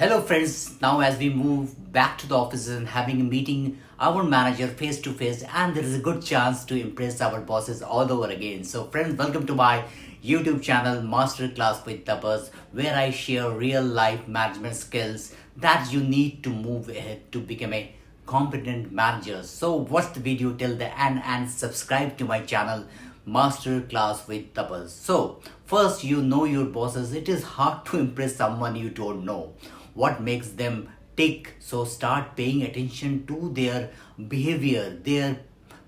Hello friends, now as we move back to the offices and having a meeting our manager face to face, and there is a good chance to impress our bosses all over again. So friends, welcome to my YouTube channel Masterclass with Tapas, where I share real life management skills that you need to move ahead to become a competent manager. So watch the video till the end and subscribe to my channel Masterclass with Tapas. So first, you know your bosses. It is hard to impress someone you don't know what makes them tick. So start paying attention to their behavior, their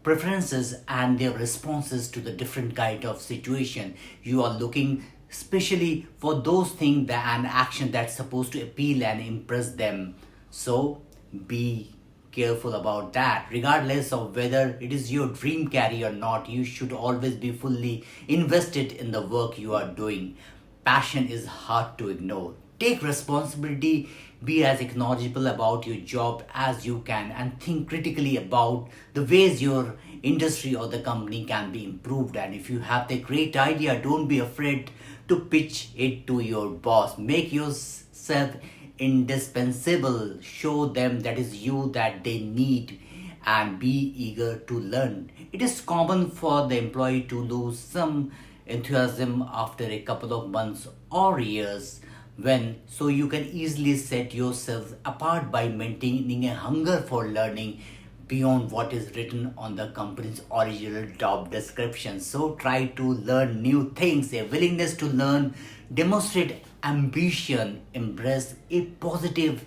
preferences, and their responses to the different kind of situation you are looking, especially for those things that an action that's supposed to appeal and impress them. So be careful about that. Regardless of whether it is your dream career or not, you should always be fully invested in the work you are doing. Passion is hard to ignore. Take responsibility, be as knowledgeable about your job as you can, and think critically about the ways your industry or the company can be improved. And if you have the great idea, don't be afraid to pitch it to your boss. Make yourself indispensable. Show them that is you that they need, and be eager to learn. It is common for the employee to lose some enthusiasm after a couple of months or years, when so you can easily set yourself apart by maintaining a hunger for learning beyond what is written on the company's original job description. So try to learn new things. A willingness to learn, demonstrate ambition, embrace a positive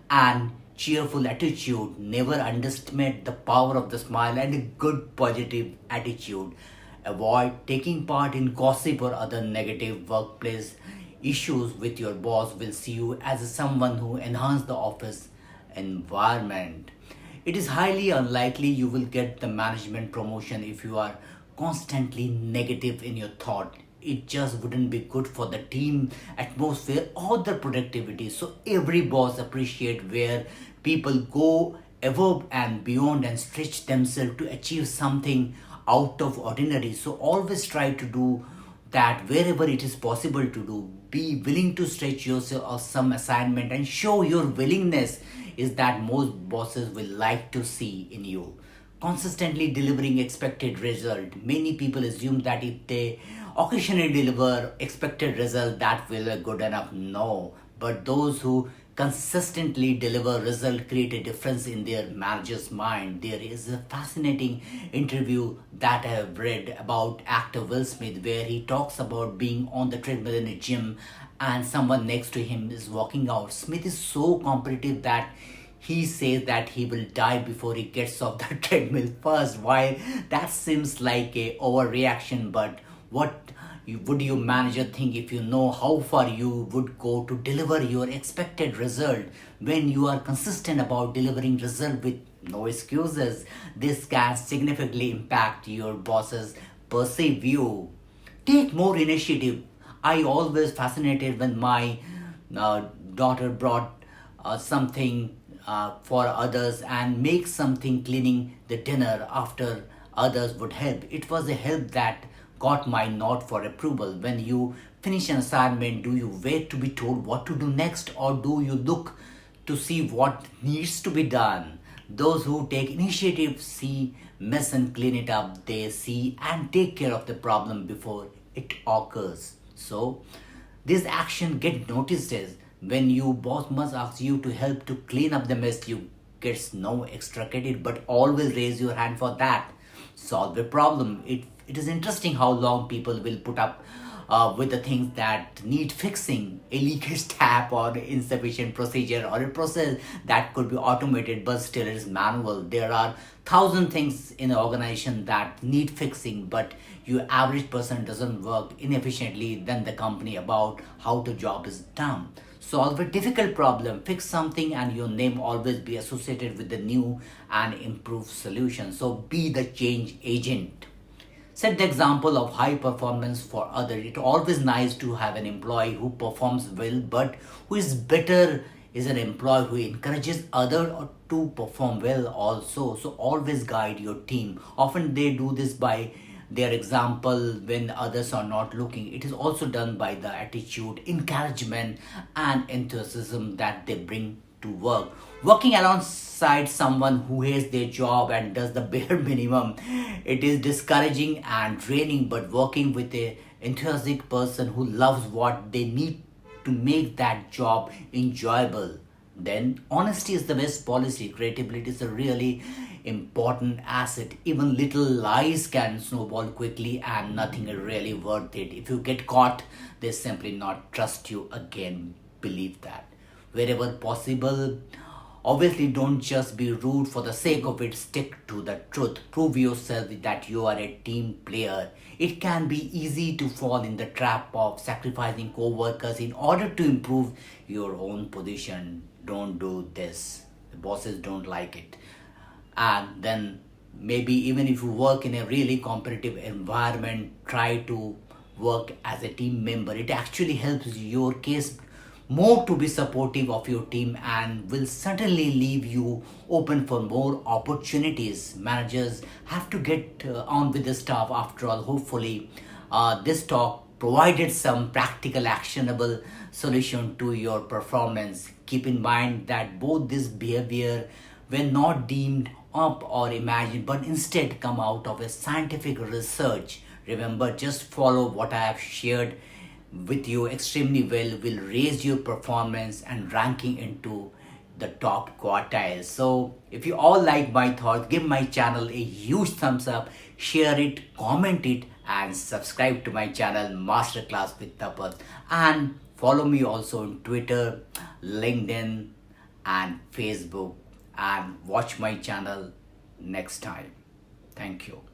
and cheerful attitude. Never underestimate the power of the smile and a good positive attitude. Avoid taking part in gossip or other negative workplace issues with your boss. Will see you as someone who enhance the office environment. It is highly unlikely you will get the management promotion if you are constantly negative in your thought. It just wouldn't be good for the team atmosphere or the productivity. So every boss appreciate where people go above and beyond and stretch themselves to achieve something out of ordinary. So always try to do that wherever it is possible to do. Be willing to stretch yourself of some assignment and show your willingness is that most bosses will like to see in you. Consistently delivering expected result. Many people assume that if they occasionally deliver expected result, that will be good enough. No, but those who consistently deliver result create a difference in their manager's mind. There is a fascinating interview that I have read about actor Will Smith, where he talks about being on the treadmill in a gym and someone next to him is walking out. Smith is so competitive that he says that he will die before he gets off the treadmill first. While that seems like a overreaction, but what would your manager think if you know how far you would go to deliver your expected result? When you are consistent about delivering result with no excuses, this can significantly impact your boss's perceived view. Take more initiative. I always fascinated when my daughter brought something for others and make something cleaning the dinner after others would help. It was a help that got my nod for approval. When you finish an assignment, do you wait to be told what to do next, or do you look to see what needs to be done? Those who take initiative see mess and clean it up. They see and take care of the problem before it occurs. So this action get noticed as when you boss must ask you to help to clean up the mess, you gets no extra credit, but always raise your hand for that. Solve the problem. It is interesting how long people will put up with the things that need fixing. A leakage tap or insufficient procedure or a process that could be automated but still is manual. There are thousand things in an organization that need fixing, but your average person doesn't work inefficiently than the company about how the job is done. Solve a difficult problem, fix something, and your name always be associated with the new and improved solution. So be the change agent. Set the example of high performance for others. It's always nice to have an employee who performs well, but who is better is an employee who encourages others to perform well also. So always guide your team. Often they do this by their example when others are not looking. It is also done by the attitude, encouragement, and enthusiasm that they bring to work. Working alongside someone who hates their job and does the bare minimum, it is discouraging and draining. But working with a enthusiastic person who loves what they need to make that job enjoyable, then honesty is the best policy. Credibility is a really important asset. Even little lies can snowball quickly, and nothing is really worth it. If you get caught, they simply not trust you again. Believe that. Wherever possible, obviously don't just be rude for the sake of it. Stick to the truth. Prove yourself that you are a team player. It can be easy to fall in the trap of sacrificing co-workers in order to improve your own position. Don't do this. The bosses don't like it. And then maybe even if you work in a really competitive environment, try to work as a team member. It actually helps your case more to be supportive of your team and will certainly leave you open for more opportunities. Managers have to get on with the stuff. After all, hopefully this talk provided some practical actionable solution to your performance. Keep in mind that both this behavior were not deemed up or imagined, but instead come out of a scientific research. Remember, just follow what I have shared with you extremely well will raise your performance and ranking into the top quartile. So if you all like my thoughts, give my channel a huge thumbs up, share it, comment it, and subscribe to my channel Masterclass with Tapas. And follow me also on Twitter, LinkedIn, and Facebook, and watch my channel next time. Thank you.